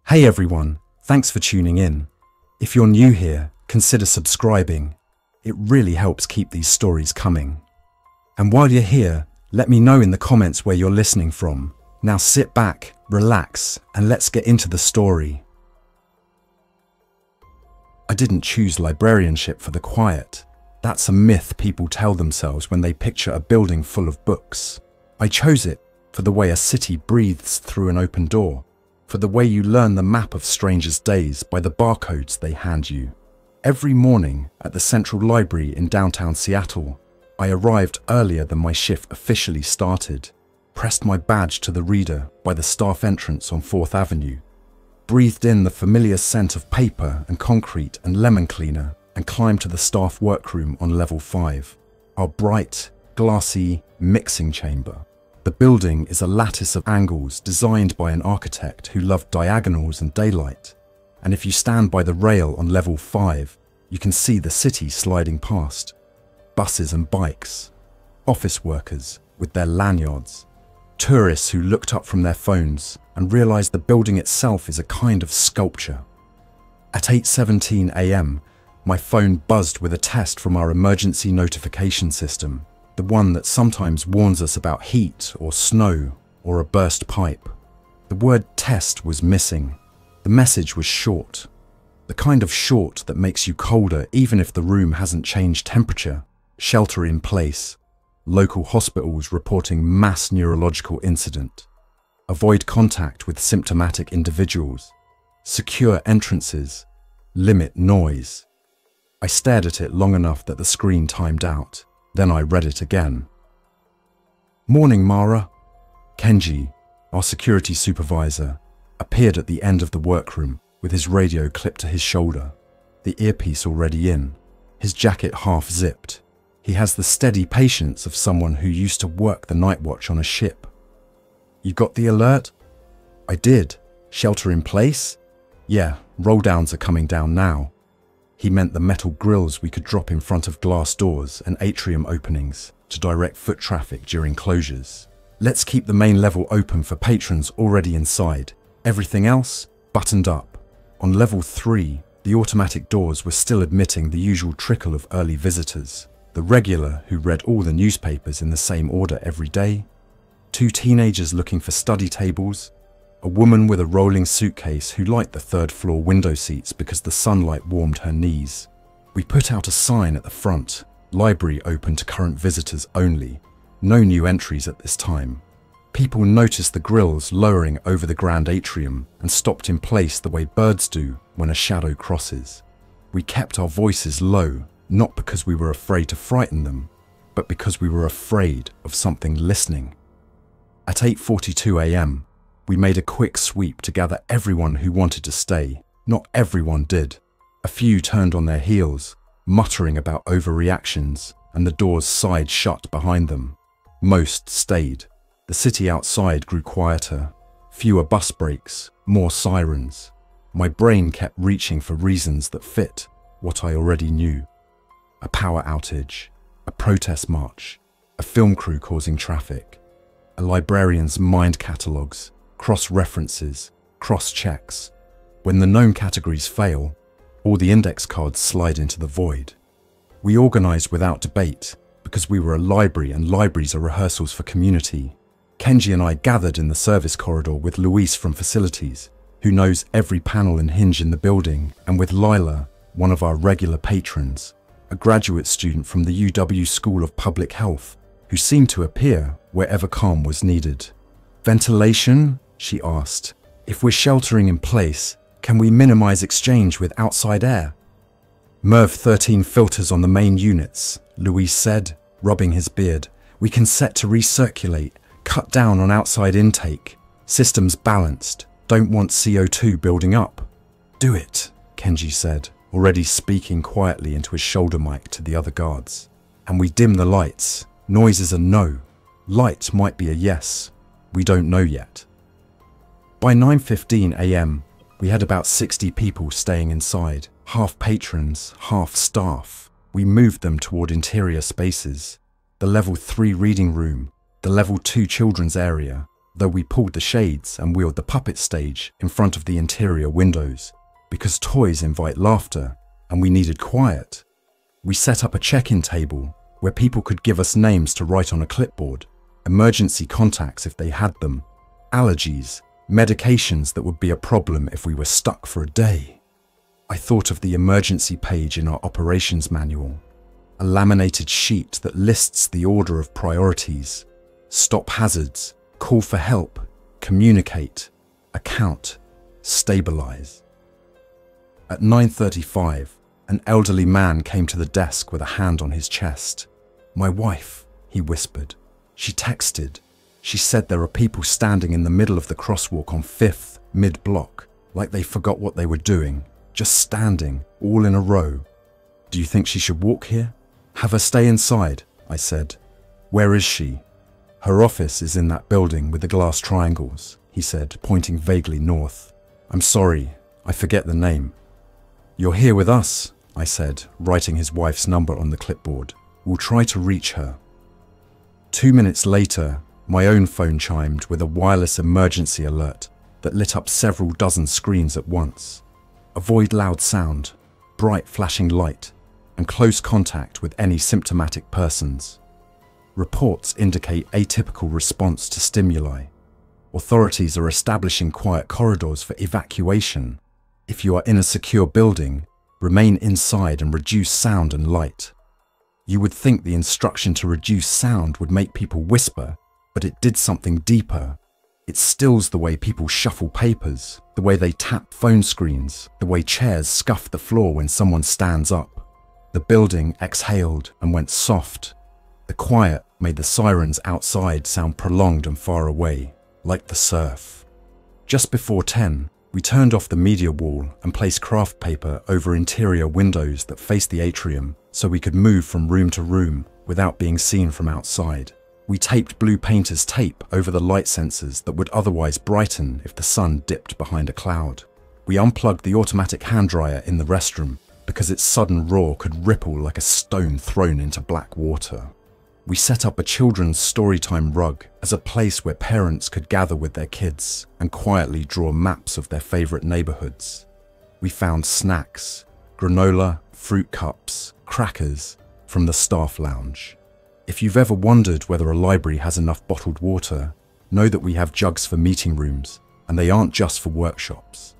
Hey everyone, thanks for tuning in. If you're new here, consider subscribing. It really helps keep these stories coming. And while you're here, let me know in the comments where you're listening from. Now sit back, relax, and let's get into the story. I didn't choose librarianship for the quiet. That's a myth people tell themselves when they picture a building full of books. I chose it for the way a city breathes through an open door, for the way you learn the map of strangers' days by the barcodes they hand you. Every morning at the Central Library in downtown Seattle, I arrived earlier than my shift officially started, pressed my badge to the reader by the staff entrance on 4th Avenue, breathed in the familiar scent of paper and concrete and lemon cleaner, and climbed to the staff workroom on level 5, our bright, glassy mixing chamber. The building is a lattice of angles designed by an architect who loved diagonals and daylight, and if you stand by the rail on level 5, you can see the city sliding past. Buses and bikes, office workers with their lanyards, tourists who looked up from their phones and realized the building itself is a kind of sculpture. At 8:17 a.m, my phone buzzed with a test from our emergency notification system, the one that sometimes warns us about heat or snow or a burst pipe. The word test was missing. The message was short. The kind of short that makes you colder even if the room hasn't changed temperature. Shelter in place. Local hospitals reporting mass neurological incident. Avoid contact with symptomatic individuals. Secure entrances. Limit noise. I stared at it long enough that the screen timed out. Then I read it again. Morning, Mara. Kenji, our security supervisor, appeared at the end of the workroom with his radio clipped to his shoulder, the earpiece already in, his jacket half zipped. He has the steady patience of someone who used to work the night watch on a ship. You got the alert? I did. Shelter in place? Yeah, roll downs are coming down now. He meant the metal grills we could drop in front of glass doors and atrium openings to direct foot traffic during closures. Let's keep the main level open for patrons already inside. Everything else, buttoned up. On level 3, the automatic doors were still admitting the usual trickle of early visitors. The regular who read all the newspapers in the same order every day. 2 teenagers looking for study tables. A woman with a rolling suitcase who liked the 3rd floor window seats because the sunlight warmed her knees. We put out a sign at the front, library open to current visitors only. No new entries at this time. People noticed the grills lowering over the grand atrium and stopped in place the way birds do when a shadow crosses. We kept our voices low, not because we were afraid to frighten them, but because we were afraid of something listening. At 8:42 a.m, we made a quick sweep to gather everyone who wanted to stay. Not everyone did. A few turned on their heels, muttering about overreactions, and the doors sighed shut behind them. Most stayed. The city outside grew quieter. Fewer bus breaks, more sirens. My brain kept reaching for reasons that fit what I already knew. A power outage, a protest march, a film crew causing traffic, a librarian's mind catalogues, cross-references, cross-checks. When the known categories fail, all the index cards slide into the void. We organised without debate because we were a library and libraries are rehearsals for community. Kenji and I gathered in the service corridor with Luis from facilities, who knows every panel and hinge in the building, and with Lila, one of our regular patrons, a graduate student from the UW School of Public Health, who seemed to appear wherever calm was needed. Ventilation? She asked. If we're sheltering in place, can we minimize exchange with outside air? MERV 13 filters on the main units, Luis said, rubbing his beard. We can set to recirculate, cut down on outside intake. Systems balanced, don't want CO2 building up. Do it, Kenji said, already speaking quietly into his shoulder mic to the other guards. And we dim the lights. Noise is a no. Light might be a yes. We don't know yet. By 9:15 a.m, we had about 60 people staying inside, half patrons, half staff. We moved them toward interior spaces, the level 3 reading room, the level 2 children's area, though we pulled the shades and wheeled the puppet stage in front of the interior windows, because toys invite laughter and we needed quiet. We set up a check-in table where people could give us names to write on a clipboard, emergency contacts if they had them, allergies, medications that would be a problem if we were stuck for a day. I thought of the emergency page in our operations manual, a laminated sheet that lists the order of priorities: stop hazards, call for help, communicate, account, stabilize. At 9:35, an elderly man came to the desk with a hand on his chest. "My wife," he whispered. "She texted. She said there are people standing in the middle of the crosswalk on 5th, mid-block, like they forgot what they were doing, just standing, all in a row. Do you think she should walk here? Have her stay inside," I said. "Where is she?" "Her office is in that building with the glass triangles," he said, pointing vaguely north. "I'm sorry, I forget the name." "You're here with us," I said, writing his wife's number on the clipboard. "We'll try to reach her." 2 minutes later, my own phone chimed with a wireless emergency alert that lit up several dozen screens at once. Avoid loud sound, bright flashing light, and close contact with any symptomatic persons. Reports indicate atypical response to stimuli. Authorities are establishing quiet corridors for evacuation. If you are in a secure building, remain inside and reduce sound and light. You would think the instruction to reduce sound would make people whisper, but it did something deeper. It stills the way people shuffle papers, the way they tap phone screens, the way chairs scuff the floor when someone stands up. The building exhaled and went soft. The quiet made the sirens outside sound prolonged and far away, like the surf. Just before 10, we turned off the media wall and placed craft paper over interior windows that faced the atrium so we could move from room to room without being seen from outside. We taped blue painter's tape over the light sensors that would otherwise brighten if the sun dipped behind a cloud. We unplugged the automatic hand dryer in the restroom because its sudden roar could ripple like a stone thrown into black water. We set up a children's storytime rug as a place where parents could gather with their kids and quietly draw maps of their favorite neighborhoods. We found snacks, granola, fruit cups, crackers from the staff lounge. If you've ever wondered whether a library has enough bottled water, know that we have jugs for meeting rooms, and they aren't just for workshops.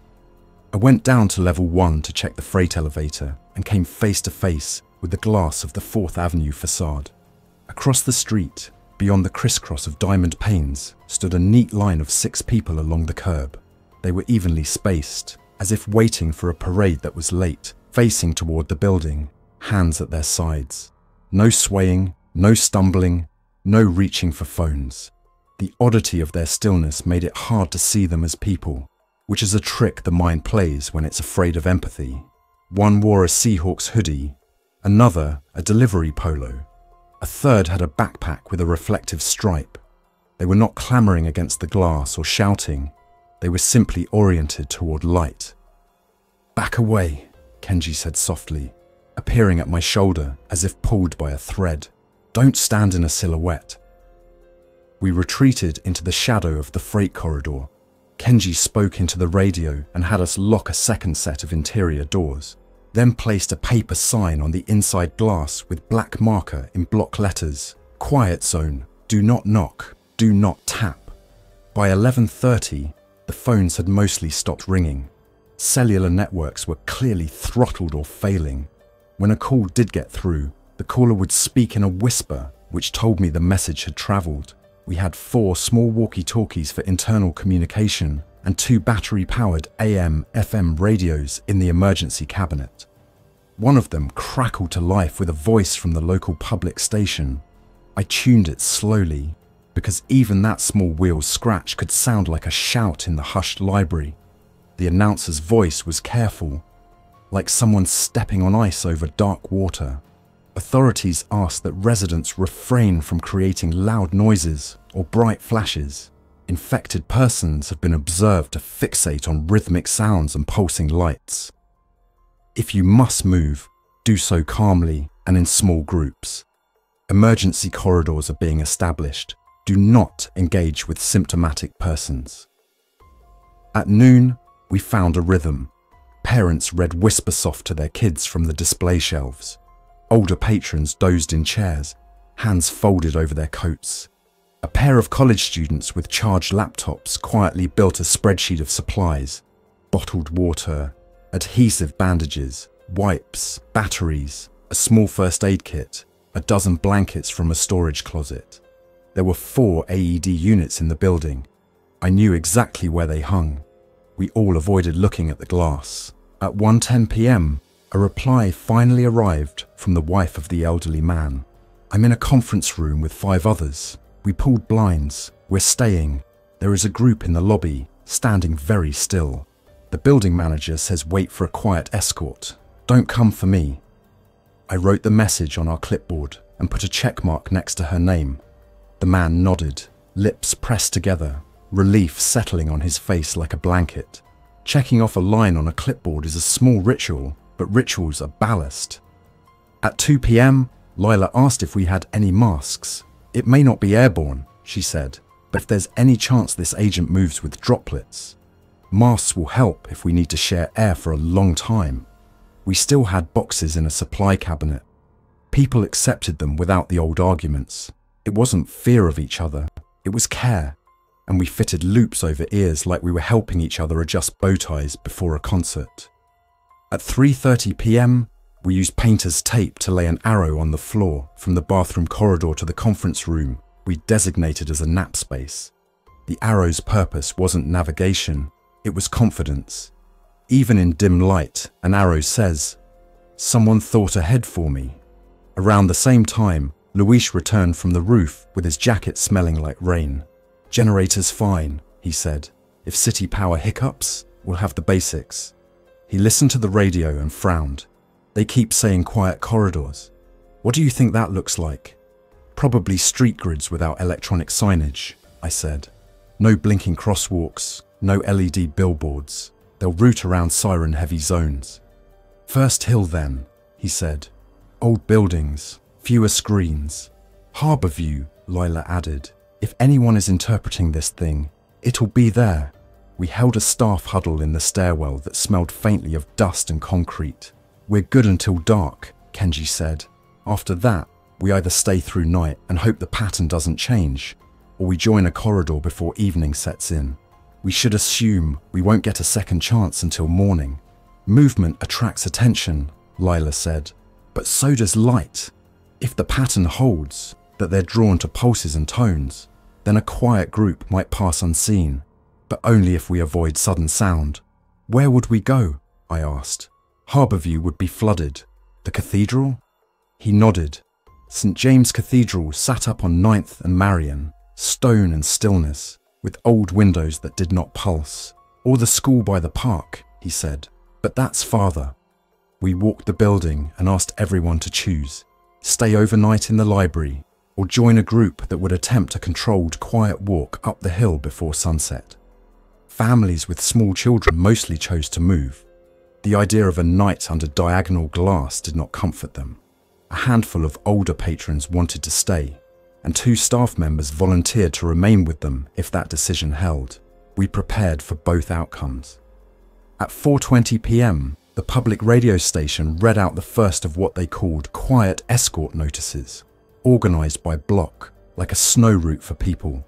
I went down to level 1 to check the freight elevator and came face to face with the glass of the 4th Avenue facade. Across the street, beyond the crisscross of diamond panes, stood a neat line of 6 people along the curb. They were evenly spaced, as if waiting for a parade that was late, facing toward the building, hands at their sides. No swaying, no stumbling, no reaching for phones. The oddity of their stillness made it hard to see them as people, which is a trick the mind plays when it's afraid of empathy. One wore a Seahawks hoodie, another a delivery polo. A third had a backpack with a reflective stripe. They were not clamoring against the glass or shouting. They were simply oriented toward light. "Back away," Kenji said softly, appearing at my shoulder as if pulled by a thread. "Don't stand in a silhouette." We retreated into the shadow of the freight corridor. Kenji spoke into the radio and had us lock a second set of interior doors, then placed a paper sign on the inside glass with black marker in block letters: "Quiet zone, do not knock, do not tap." By 11:30, the phones had mostly stopped ringing. Cellular networks were clearly throttled or failing. When a call did get through, the caller would speak in a whisper, which told me the message had traveled. We had 4 small walkie-talkies for internal communication and 2 battery-powered AM/FM radios in the emergency cabinet. One of them crackled to life with a voice from the local public station. I tuned it slowly, because even that small wheel's scratch could sound like a shout in the hushed library. The announcer's voice was careful, like someone stepping on ice over dark water. Authorities asked that residents refrain from creating loud noises or bright flashes. Infected persons have been observed to fixate on rhythmic sounds and pulsing lights. If you must move, do so calmly and in small groups. Emergency corridors are being established, Do not engage with symptomatic persons. At noon, we found a rhythm. Parents read Whispersoft to their kids from the display shelves. Older patrons dozed in chairs, hands folded over their coats. A pair of college students with charged laptops quietly built a spreadsheet of supplies: bottled water, adhesive bandages, wipes, batteries, a small first aid kit, a dozen blankets from a storage closet. There were 4 AED units in the building. I knew exactly where they hung. We all avoided looking at the glass. At 1:10 p.m, a reply finally arrived from the wife of the elderly man. I'm in a conference room with 5 others. We pulled blinds. We're staying. There is a group in the lobby, standing very still. The building manager says wait for a quiet escort. Don't come for me. I wrote the message on our clipboard and put a check mark next to her name. The man nodded, lips pressed together, relief settling on his face like a blanket. Checking off a line on a clipboard is a small ritual, but rituals are ballast. At 2 p.m, Lila asked if we had any masks. It may not be airborne, she said, but if there's any chance this agent moves with droplets, masks will help if we need to share air for a long time. We still had boxes in a supply cabinet. People accepted them without the old arguments. It wasn't fear of each other, it was care. And we fitted loops over ears like we were helping each other adjust bow ties before a concert. At 3:30 p.m, we used painter's tape to lay an arrow on the floor from the bathroom corridor to the conference room we designated as a nap space. The arrow's purpose wasn't navigation, it was confidence. Even in dim light, an arrow says, "Someone thought ahead for me." Around the same time, Luis returned from the roof with his jacket smelling like rain. "Generator's fine," he said. "If city power hiccups, we'll have the basics." He listened to the radio and frowned. "They keep saying quiet corridors. What do you think that looks like?" "Probably street grids without electronic signage," I said. "No blinking crosswalks, no LED billboards. They'll route around siren-heavy zones." "First hill then," he said. "Old buildings, fewer screens. Harbour view," Lila added. "If anyone is interpreting this thing, it'll be there." We held a staff huddle in the stairwell that smelled faintly of dust and concrete. "We're good until dark," Kenji said. "After that, we either stay through night and hope the pattern doesn't change, or we join a corridor before evening sets in. We should assume we won't get a second chance until morning." "Movement attracts attention," Lila said. "But so does light. If the pattern holds, that they're drawn to pulses and tones, then a quiet group might pass unseen, but only if we avoid sudden sound." "Where would we go?" I asked. "Harbourview would be flooded. The cathedral?" He nodded. St. James Cathedral sat up on 9th and Marion, stone and stillness, with old windows that did not pulse. "Or the school by the park," he said. "But that's farther." We walked the building and asked everyone to choose. Stay overnight in the library, or join a group that would attempt a controlled, quiet walk up the hill before sunset. Families with small children mostly chose to move. The idea of a night under diagonal glass did not comfort them. A handful of older patrons wanted to stay, and 2 staff members volunteered to remain with them if that decision held. We prepared for both outcomes. At 4:20 p.m, the public radio station read out the first of what they called quiet escort notices, organised by block, like a snow route for people.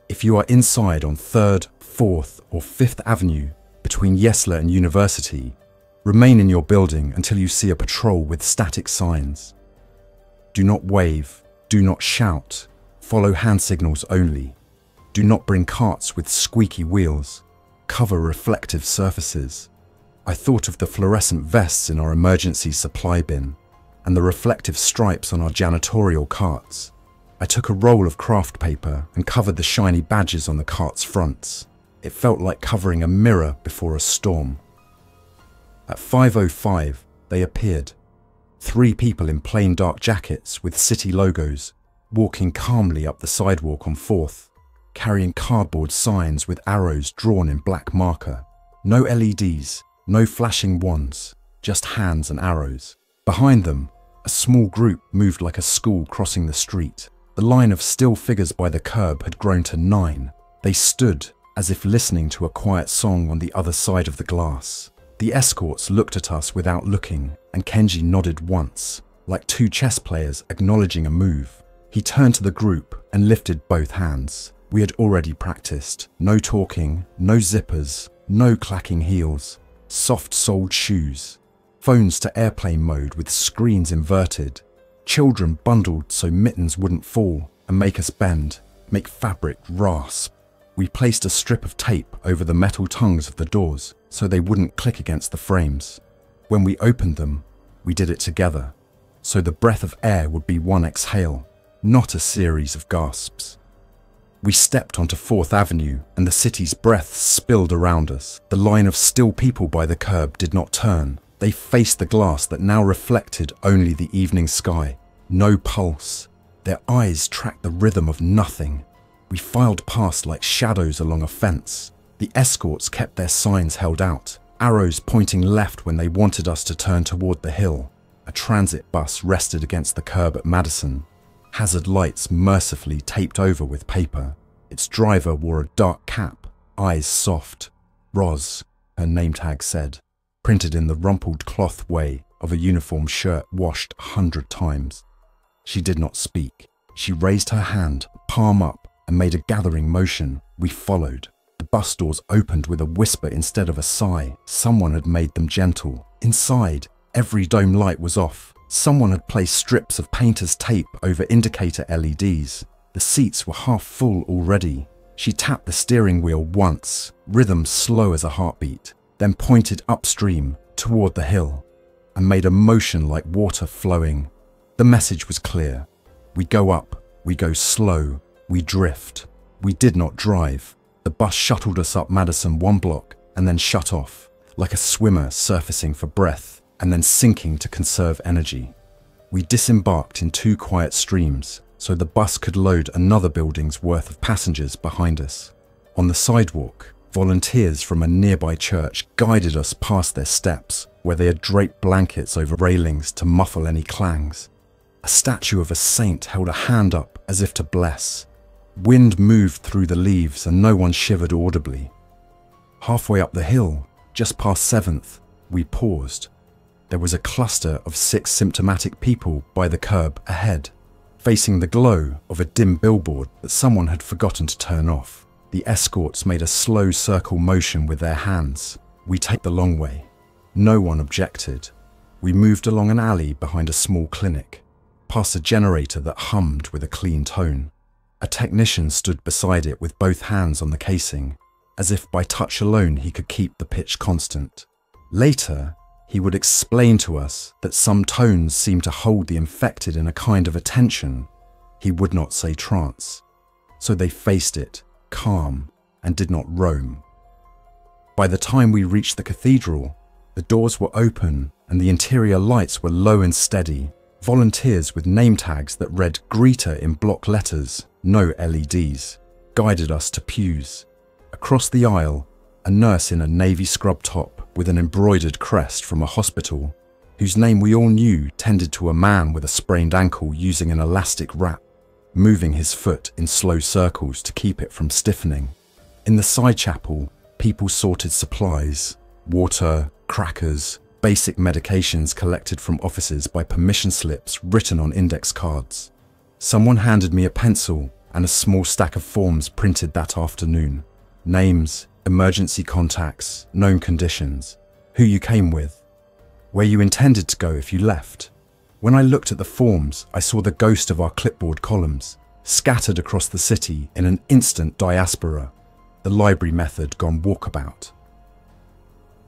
If you are inside on 3rd, 4th or 5th Avenue between Yesler and University, remain in your building until you see a patrol with static signs. Do not wave, do not shout, follow hand signals only. Do not bring carts with squeaky wheels. Cover reflective surfaces. I thought of the fluorescent vests in our emergency supply bin and the reflective stripes on our janitorial carts. I took a roll of craft paper and covered the shiny badges on the carts' fronts. It felt like covering a mirror before a storm. At 5:05, they appeared. 3 people in plain dark jackets with city logos, walking calmly up the sidewalk on 4th, carrying cardboard signs with arrows drawn in black marker. No LEDs, no flashing wands, just hands and arrows. Behind them, a small group moved like a school crossing the street. The line of still figures by the curb had grown to 9. They stood, as if listening to a quiet song on the other side of the glass. The escorts looked at us without looking, and Kenji nodded once, like two chess players acknowledging a move. He turned to the group and lifted both hands. We had already practiced. No talking, no zippers, no clacking heels, soft-soled shoes, phones to airplane mode with screens inverted, children bundled so mittens wouldn't fall and make us bend, make fabric rasp. We placed a strip of tape over the metal tongues of the doors so they wouldn't click against the frames. When we opened them, we did it together, so the breath of air would be one exhale, not a series of gasps. We stepped onto 4th Avenue and the city's breath spilled around us. The line of still people by the curb did not turn. They faced the glass that now reflected only the evening sky. No pulse. Their eyes tracked the rhythm of nothing. We filed past like shadows along a fence. The escorts kept their signs held out, arrows pointing left when they wanted us to turn toward the hill. A transit bus rested against the curb at Madison, hazard lights mercifully taped over with paper. Its driver wore a dark cap, eyes soft. Roz, her name tag said, printed in the rumpled cloth way of a uniform shirt washed 100 times. She did not speak. She raised her hand, palm up, and made a gathering motion. We followed. The bus doors opened with a whisper instead of a sigh. Someone had made them gentle. Inside, every dome light was off. Someone had placed strips of painter's tape over indicator LEDs. The seats were half full already. She tapped the steering wheel once, rhythm slow as a heartbeat, then pointed upstream toward the hill and made a motion like water flowing. The message was clear. We go up, we go slow, we drift. We did not drive. The bus shuttled us up Madison 1 block and then shut off, like a swimmer surfacing for breath and then sinking to conserve energy. We disembarked in 2 quiet streams, so the bus could load another building's worth of passengers behind us. On the sidewalk, volunteers from a nearby church guided us past their steps, where they had draped blankets over railings to muffle any clangs. A statue of a saint held a hand up as if to bless. Wind moved through the leaves and no one shivered audibly. Halfway up the hill, just past 7th, we paused. There was a cluster of 6 symptomatic people by the curb ahead, facing the glow of a dim billboard that someone had forgotten to turn off. The escorts made a slow circle motion with their hands. We take the long way. No one objected. We moved along an alley behind a small clinic, past a generator that hummed with a clean tone. A technician stood beside it with both hands on the casing, as if by touch alone he could keep the pitch constant. Later, he would explain to us that some tones seemed to hold the infected in a kind of attention. He would not say trance, so they faced it, calm, and did not roam. By the time we reached the cathedral, the doors were open and the interior lights were low and steady. Volunteers with name tags that read Greeter in block letters, no LEDs, guided us to pews. Across the aisle, a nurse in a navy scrub top with an embroidered crest from a hospital, whose name we all knew, tended to a man with a sprained ankle using an elastic wrap, moving his foot in slow circles to keep it from stiffening. In the side chapel, people sorted supplies, water, crackers, basic medications collected from offices by permission slips written on index cards. Someone handed me a pencil and a small stack of forms printed that afternoon. Names, emergency contacts, known conditions, who you came with, where you intended to go if you left. When I looked at the forms, I saw the ghost of our clipboard columns, scattered across the city in an instant diaspora, the library method gone walkabout.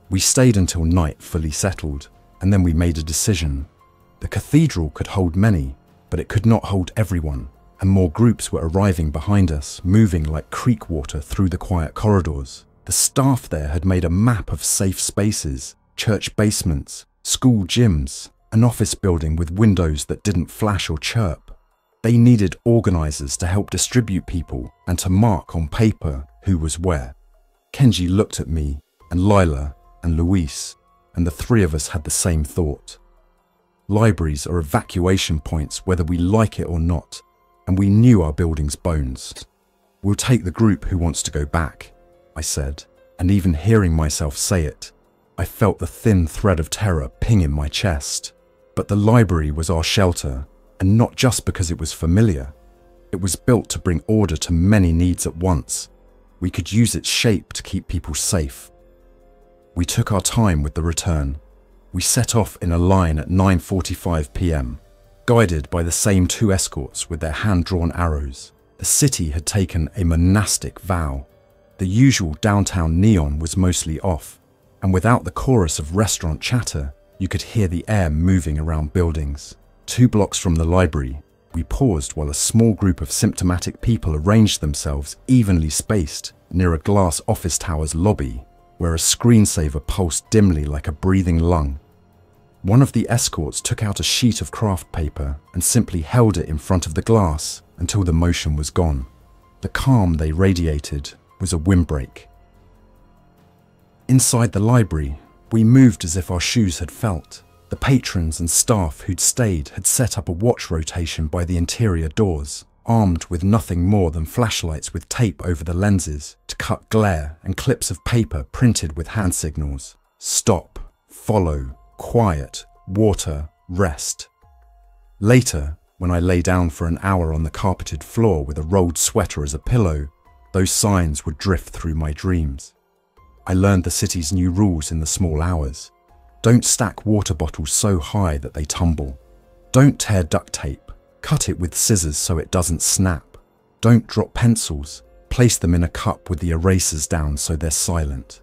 We stayed until night fully settled, and then we made a decision. The cathedral could hold many, but it could not hold everyone, and more groups were arriving behind us, moving like creek water through the quiet corridors. The staff there had made a map of safe spaces, church basements, school gyms, an office building with windows that didn't flash or chirp. They needed organizers to help distribute people and to mark on paper who was where. Kenji looked at me and Lila and Luis, and the 3 of us had the same thought. Libraries are evacuation points whether we like it or not. and we knew our building's bones. "We'll take the group who wants to go back," I said, and even hearing myself say it, I felt the thin thread of terror ping in my chest. But the library was our shelter, and not just because it was familiar. It was built to bring order to many needs at once. We could use its shape to keep people safe. We took our time with the return. We set off in a line at 9:45 p.m., guided by the same 2 escorts with their hand-drawn arrows. The city had taken a monastic vow. The usual downtown neon was mostly off, and without the chorus of restaurant chatter, you could hear the air moving around buildings. 2 blocks from the library, we paused while a small group of symptomatic people arranged themselves evenly spaced near a glass office tower's lobby, where a screensaver pulsed dimly like a breathing lung. One of the escorts took out a sheet of craft paper and simply held it in front of the glass until the motion was gone. The calm they radiated was a windbreak. Inside the library, we moved as if our shoes had felt. The patrons and staff who'd stayed had set up a watch rotation by the interior doors, armed with nothing more than flashlights with tape over the lenses to cut glare and clips of paper printed with hand signals. Stop, follow, quiet, water, rest. Later, when I lay down for an hour on the carpeted floor with a rolled sweater as a pillow, those signs would drift through my dreams. I learned the city's new rules in the small hours. Don't stack water bottles so high that they tumble. Don't tear duct tape. Cut it with scissors so it doesn't snap. Don't drop pencils. Place them in a cup with the erasers down so they're silent.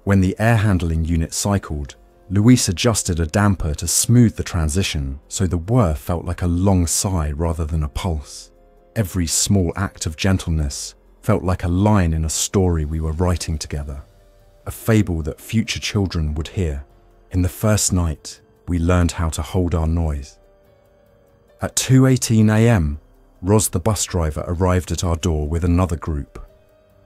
When the air handling unit cycled, Luis adjusted a damper to smooth the transition so the whir felt like a long sigh rather than a pulse. Every small act of gentleness felt like a line in a story we were writing together, a fable that future children would hear. In the first night, we learned how to hold our noise. At 2:18 a.m., Roz the bus driver arrived at our door with another group.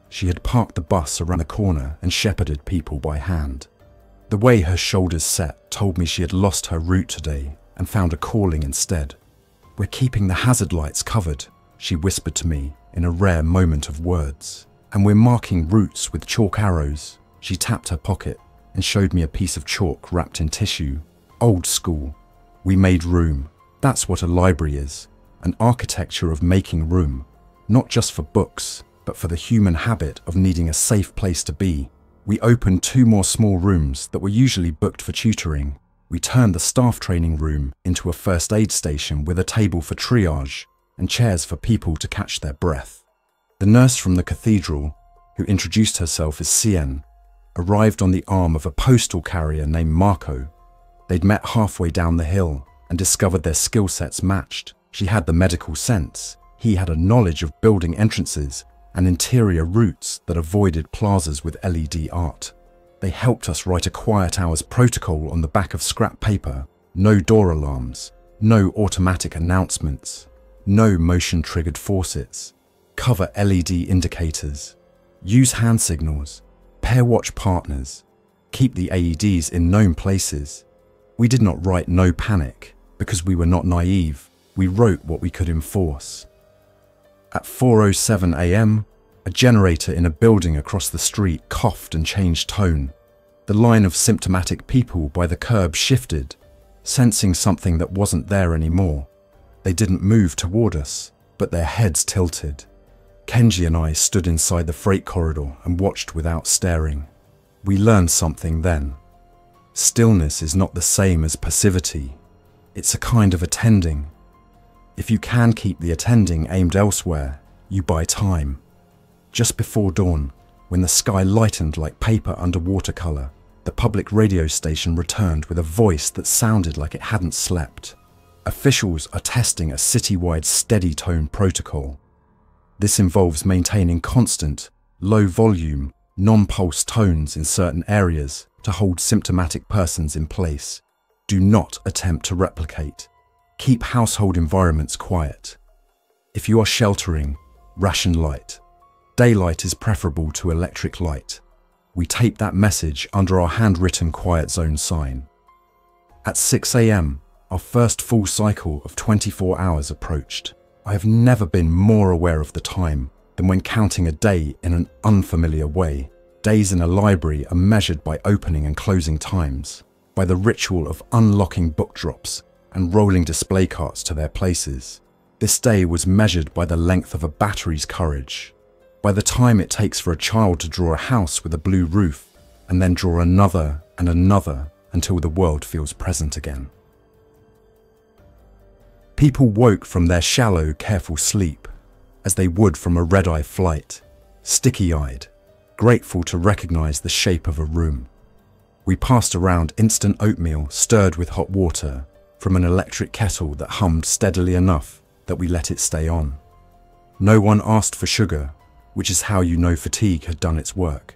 She had parked the bus around the corner and shepherded people by hand. The way her shoulders set told me she had lost her route today and found a calling instead. "We're keeping the hazard lights covered," she whispered to me in a rare moment of words. "And we're marking routes with chalk arrows." She tapped her pocket and showed me a piece of chalk wrapped in tissue. Old school. We made room. That's what a library is. An architecture of making room. Not just for books, but for the human habit of needing a safe place to be. We opened 2 more small rooms that were usually booked for tutoring. We turned the staff training room into a first aid station with a table for triage and chairs for people to catch their breath. The nurse from the cathedral, who introduced herself as Cien, arrived on the arm of a postal carrier named Marco. They'd met halfway down the hill and discovered their skill sets matched. She had the medical sense. He had a knowledge of building entrances and interior routes that avoided plazas with LED art. They helped us write a quiet hours protocol on the back of scrap paper. No door alarms, no automatic announcements, no motion-triggered faucets. Cover LED indicators. Use hand signals. Pair watch partners. Keep the AEDs in known places. We did not write no panic because we were not naive. We wrote what we could enforce. At 4:07 a.m., a generator in a building across the street coughed and changed tone. The line of symptomatic people by the curb shifted, sensing something that wasn't there anymore. They didn't move toward us, but their heads tilted. Kenji and I stood inside the freight corridor and watched without staring. We learned something then. Stillness is not the same as passivity. It's a kind of attending. If you can keep the attending aimed elsewhere, you buy time. Just before dawn, when the sky lightened like paper under watercolor, the public radio station returned with a voice that sounded like it hadn't slept. Officials are testing a citywide steady tone protocol. This involves maintaining constant, low-volume, non-pulse tones in certain areas to hold symptomatic persons in place. Do not attempt to replicate. Keep household environments quiet. If you are sheltering, ration light. Daylight is preferable to electric light. We taped that message under our handwritten quiet zone sign. At 6 a.m., our first full cycle of 24 hours approached. I have never been more aware of the time than when counting a day in an unfamiliar way. Days in a library are measured by opening and closing times, by the ritual of unlocking book drops and rolling display carts to their places. This day was measured by the length of a battery's courage, by the time it takes for a child to draw a house with a blue roof and then draw another and another until the world feels present again. People woke from their shallow, careful sleep, as they would from a red-eye flight, sticky-eyed, grateful to recognize the shape of a room. We passed around instant oatmeal stirred with hot water from an electric kettle that hummed steadily enough that we let it stay on. No one asked for sugar, which is how you know fatigue had done its work.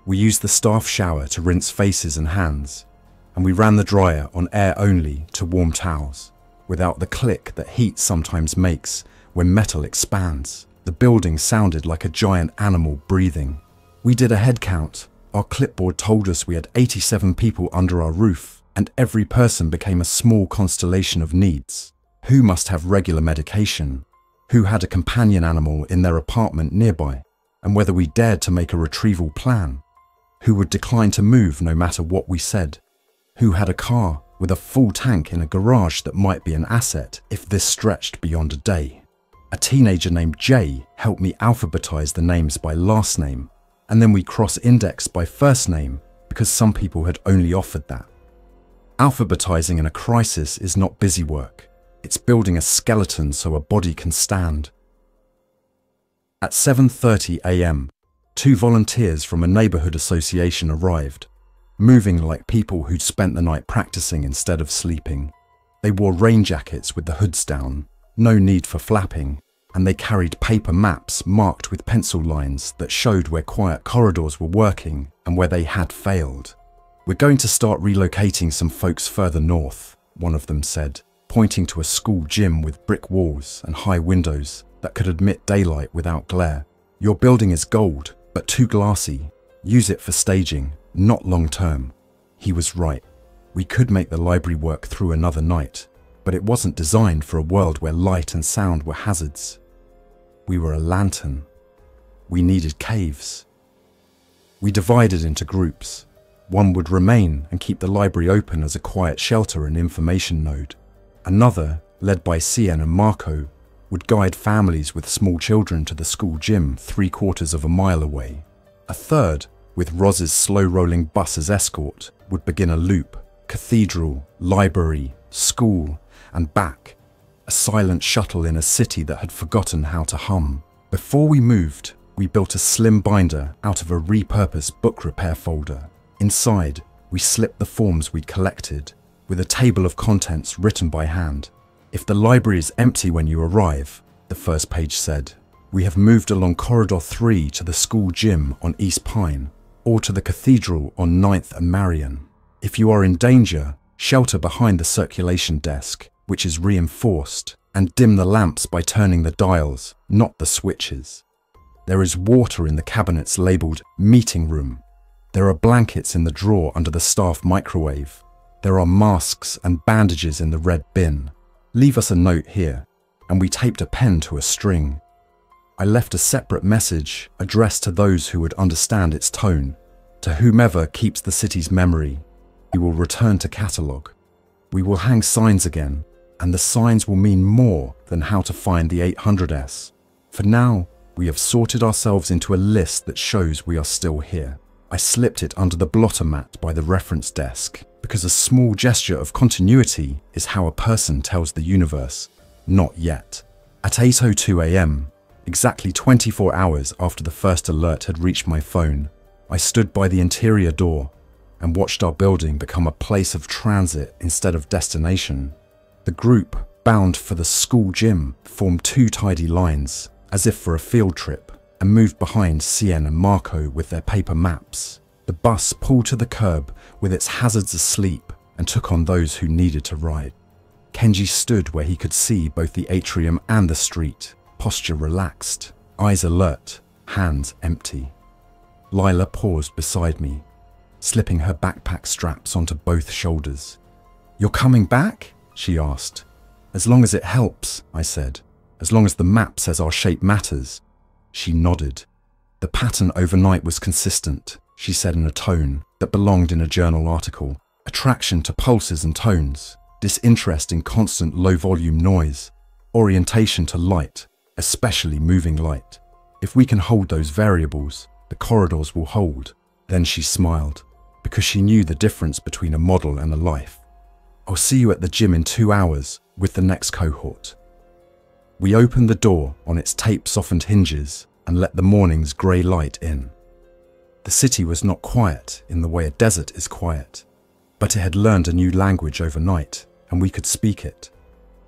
We used the staff shower to rinse faces and hands, and we ran the dryer on air only to warm towels, without the click that heat sometimes makes when metal expands. The building sounded like a giant animal breathing. We did a head count. Our clipboard told us we had 87 people under our roof, and every person became a small constellation of needs. Who must have regular medication? Who had a companion animal in their apartment nearby? And whether we dared to make a retrieval plan? Who would decline to move no matter what we said? Who had a car with a full tank in a garage that might be an asset if this stretched beyond a day? A teenager named Jay helped me alphabetize the names by last name, and then we cross-indexed by first name because some people had only offered that. Alphabetizing in a crisis is not busy work. It's building a skeleton so a body can stand. At 7:30 a.m., 2 volunteers from a neighborhood association arrived, moving like people who'd spent the night practicing instead of sleeping. They wore rain jackets with the hoods down, no need for flapping, and they carried paper maps marked with pencil lines that showed where quiet corridors were working and where they had failed. "We're going to start relocating some folks further north," one of them said, pointing to a school gym with brick walls and high windows that could admit daylight without glare. "Your building is gold, but too glassy. Use it for staging, not long-term." He was right. We could make the library work through another night, but it wasn't designed for a world where light and sound were hazards. We were a lantern. We needed caves. We divided into groups. One would remain and keep the library open as a quiet shelter and information node. Another, led by Cien and Marco, would guide families with small children to the school gym 3/4 of a mile away. A third, with Roz's slow-rolling bus as escort, would begin a loop: cathedral, library, school, and back. A silent shuttle in a city that had forgotten how to hum. Before we moved, we built a slim binder out of a repurposed book repair folder. Inside, we slipped the forms we'd collected, with a table of contents written by hand. "If the library is empty when you arrive," the first page said, "we have moved along Corridor 3 to the school gym on East Pine, or to the cathedral on 9th and Marion. If you are in danger, shelter behind the circulation desk, which is reinforced, and dim the lamps by turning the dials, not the switches. There is water in the cabinets labelled meeting room. There are blankets in the drawer under the staff microwave. There are masks and bandages in the red bin. Leave us a note here," and we taped a pen to a string. I left a separate message addressed to those who would understand its tone. "To whomever keeps the city's memory, we will return to catalogue. We will hang signs again, and the signs will mean more than how to find the 800S. For now, we have sorted ourselves into a list that shows we are still here." I slipped it under the blotter mat by the reference desk, because a small gesture of continuity is how a person tells the universe, "Not yet." At 8:02 a.m., exactly 24 hours after the first alert had reached my phone, I stood by the interior door and watched our building become a place of transit instead of destination. The group, bound for the school gym, formed 2 tidy lines, as if for a field trip, and moved behind Cien and Marco with their paper maps. The bus pulled to the curb with its hazards asleep and took on those who needed to ride. Kenji stood where he could see both the atrium and the street, posture relaxed, eyes alert, hands empty. Lila paused beside me, slipping her backpack straps onto both shoulders. "You're coming back?" she asked. "As long as it helps," I said, as long as the map says our shape matters. She nodded. The pattern overnight was consistent, she said in a tone that belonged in a journal article. Attraction to pulses and tones, disinterest in constant low-volume noise, orientation to light, especially moving light. If we can hold those variables, the corridors will hold. Then she smiled, because she knew the difference between a model and a life. I'll see you at the gym in 2 hours with the next cohort. We opened the door on its tape-softened hinges and let the morning's grey light in. The city was not quiet in the way a desert is quiet, but it had learned a new language overnight, and we could speak it.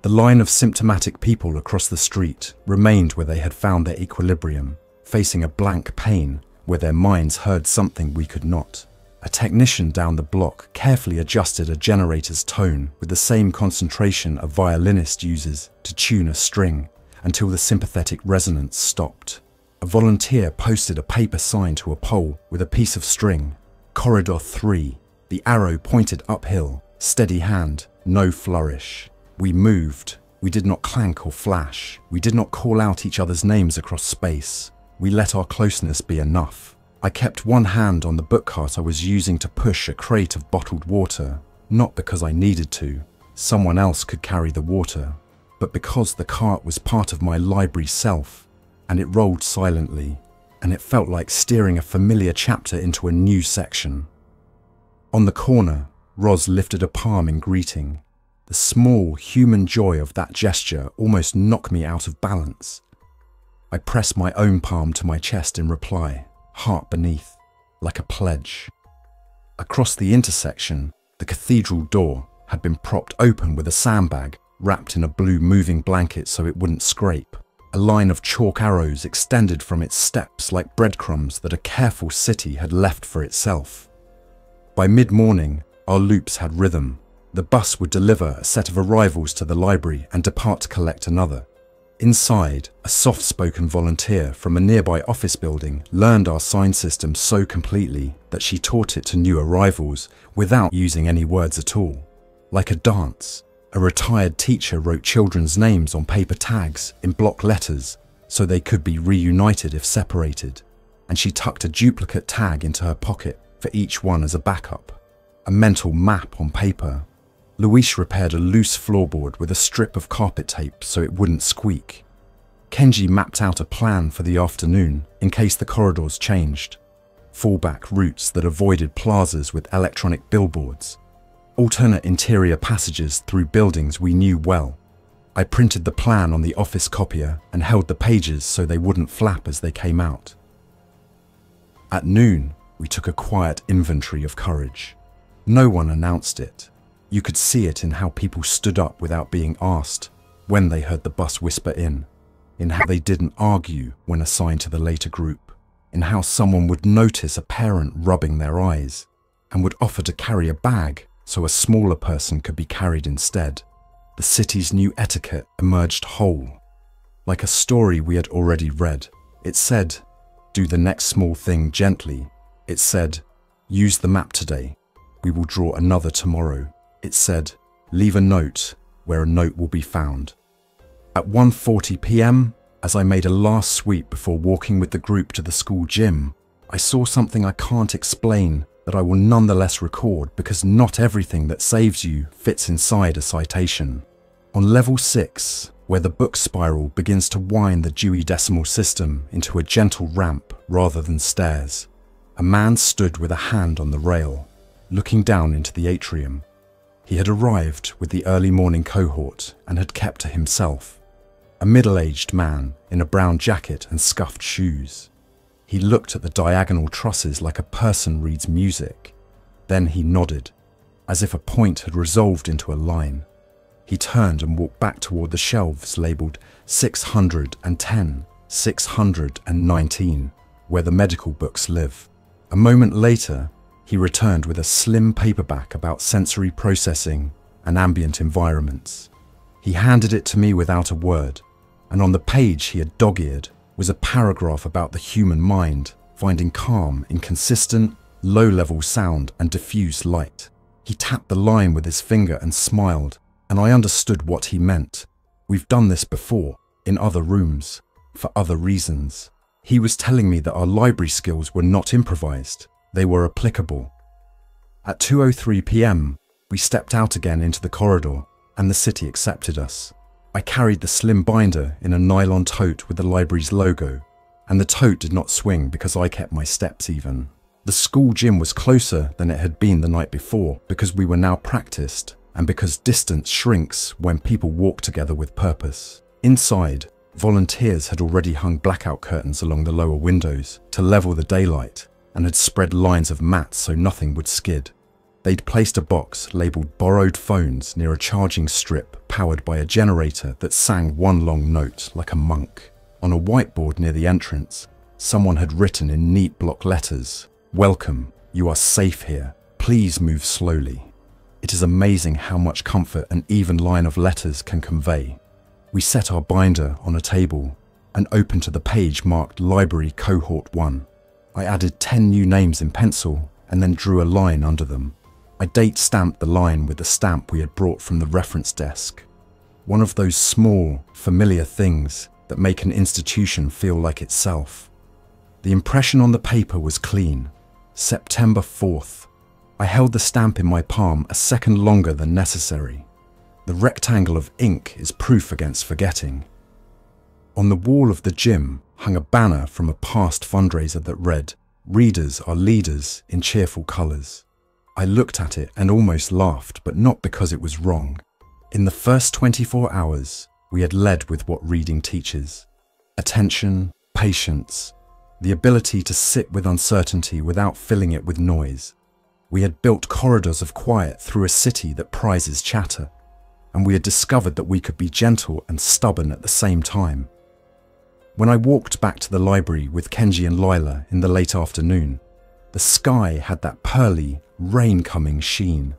The line of symptomatic people across the street remained where they had found their equilibrium, facing a blank pane where their minds heard something we could not. A technician down the block carefully adjusted a generator's tone with the same concentration a violinist uses to tune a string until the sympathetic resonance stopped. A volunteer posted a paper sign to a pole with a piece of string. Corridor 3. The arrow pointed uphill. Steady hand, no flourish. We moved. We did not clank or flash. We did not call out each other's names across space. We let our closeness be enough. I kept one hand on the book cart I was using to push a crate of bottled water, not because I needed to. Someone else could carry the water, but because the cart was part of my library self, and it rolled silently, and it felt like steering a familiar chapter into a new section. On the corner, Roz lifted a palm in greeting. The small human joy of that gesture almost knocked me out of balance. I pressed my own palm to my chest in reply, heart beneath, like a pledge. Across the intersection, the cathedral door had been propped open with a sandbag wrapped in a blue moving blanket so it wouldn't scrape. A line of chalk arrows extended from its steps like breadcrumbs that a careful city had left for itself. By mid-morning, our loops had rhythm. The bus would deliver a set of arrivals to the library and depart to collect another. Inside, a soft-spoken volunteer from a nearby office building learned our sign system so completely that she taught it to new arrivals without using any words at all. Like a dance, a retired teacher wrote children's names on paper tags in block letters so they could be reunited if separated, and she tucked a duplicate tag into her pocket for each one as a backup. A mental map on paper. Luis repaired a loose floorboard with a strip of carpet tape so it wouldn't squeak. Kenji mapped out a plan for the afternoon in case the corridors changed. Fallback routes that avoided plazas with electronic billboards. Alternate interior passages through buildings we knew well. I printed the plan on the office copier and held the pages so they wouldn't flap as they came out. At noon, we took a quiet inventory of courage. No one announced it. You could see it in how people stood up without being asked when they heard the bus whisper in how they didn't argue when assigned to the later group, in how someone would notice a parent rubbing their eyes and would offer to carry a bag so a smaller person could be carried instead. The city's new etiquette emerged whole. Like a story we had already read, it said, "Do the next small thing gently." It said, "Use the map today. We will draw another tomorrow." It said, "Leave a note where a note will be found." At 1:40 p.m., as I made a last sweep before walking with the group to the school gym, I saw something I can't explain that I will nonetheless record because not everything that saves you fits inside a citation. On level 6, where the book spiral begins to wind the Dewey Decimal System into a gentle ramp rather than stairs, a man stood with a hand on the rail, looking down into the atrium. He had arrived with the early morning cohort and had kept to himself. A middle-aged man in a brown jacket and scuffed shoes. He looked at the diagonal trusses like a person reads music. Then he nodded, as if a point had resolved into a line. He turned and walked back toward the shelves labelled 610, 619, where the medical books live. A moment later, he returned with a slim paperback about sensory processing and ambient environments. He handed it to me without a word, and on the page he had dog-eared was a paragraph about the human mind finding calm in consistent, low-level sound and diffuse light. He tapped the line with his finger and smiled, and I understood what he meant. "We've done this before. in other rooms, for other reasons. He was telling me that our library skills were not improvised, they were applicable. At 2:03 p.m, we stepped out again into the corridor, and the city accepted us. I carried the slim binder in a nylon tote with the library's logo, and the tote did not swing because I kept my steps even. The school gym was closer than it had been the night before because we were now practiced, and because distance shrinks when people walk together with purpose. Inside, volunteers had already hung blackout curtains along the lower windows to level the daylight and had spread lines of mats so nothing would skid. They'd placed a box labelled borrowed phones near a charging strip powered by a generator that sang one long note like a monk. On a whiteboard near the entrance, someone had written in neat block letters, "Welcome, you are safe here, please move slowly." It is amazing how much comfort an even line of letters can convey. We set our binder on a table and opened to the page marked Library Cohort 1. I added 10 new names in pencil and then drew a line under them. I date stamped the line with the stamp we had brought from the reference desk. One of those small, familiar things that make an institution feel like itself. The impression on the paper was clean. September 4th. I held the stamp in my palm a second longer than necessary. The rectangle of ink is proof against forgetting. On the wall of the gym hung a banner from a past fundraiser that read, "Readers are leaders," in cheerful colours. I looked at it and almost laughed, but not because it was wrong. In the first 24 hours, we had led with what reading teaches. Attention, patience, the ability to sit with uncertainty without filling it with noise. We had built corridors of quiet through a city that prizes chatter, and we had discovered that we could be gentle and stubborn at the same time. When I walked back to the library with Kenji and Lila in the late afternoon, the sky had that pearly, rain-coming sheen.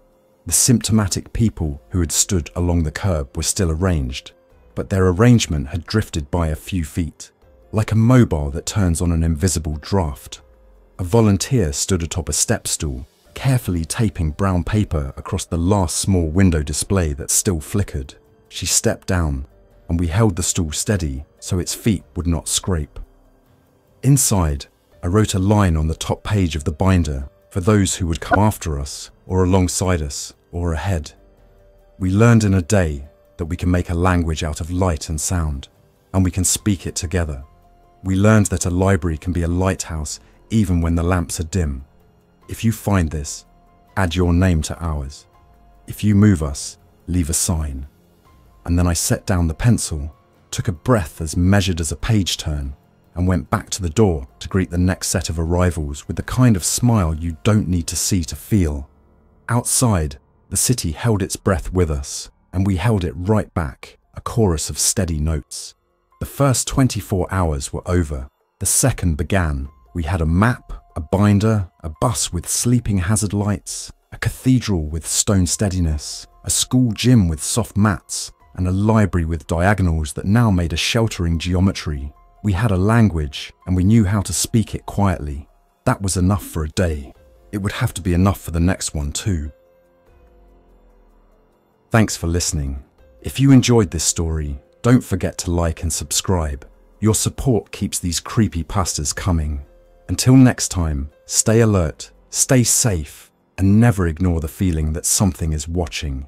The symptomatic people who had stood along the curb were still arranged, but their arrangement had drifted by a few feet, like a mobile that turns on an invisible draft. A volunteer stood atop a step stool, carefully taping brown paper across the last small window display that still flickered. She stepped down, and we held the stool steady so its feet would not scrape. Inside, I wrote a line on the top page of the binder for those who would come after us, or alongside us, or ahead. We learned in a day that we can make a language out of light and sound, and we can speak it together. We learned that a library can be a lighthouse even when the lamps are dim. If you find this, add your name to ours. If you move us, leave a sign. And then I set down the pencil, took a breath as measured as a page turn, and went back to the door to greet the next set of arrivals with the kind of smile you don't need to see to feel. Outside, the city held its breath with us, and we held it right back, a chorus of steady notes. The first 24 hours were over. The second began. We had a map, a binder, a bus with sleeping hazard lights, a cathedral with stone steadiness, a school gym with soft mats, and a library with diagonals that now made a sheltering geometry. We had a language, and we knew how to speak it quietly. That was enough for a day. It would have to be enough for the next one too. Thanks for listening. If you enjoyed this story, don't forget to like and subscribe. Your support keeps these creepypastas coming. Until next time, stay alert, stay safe, and never ignore the feeling that something is watching.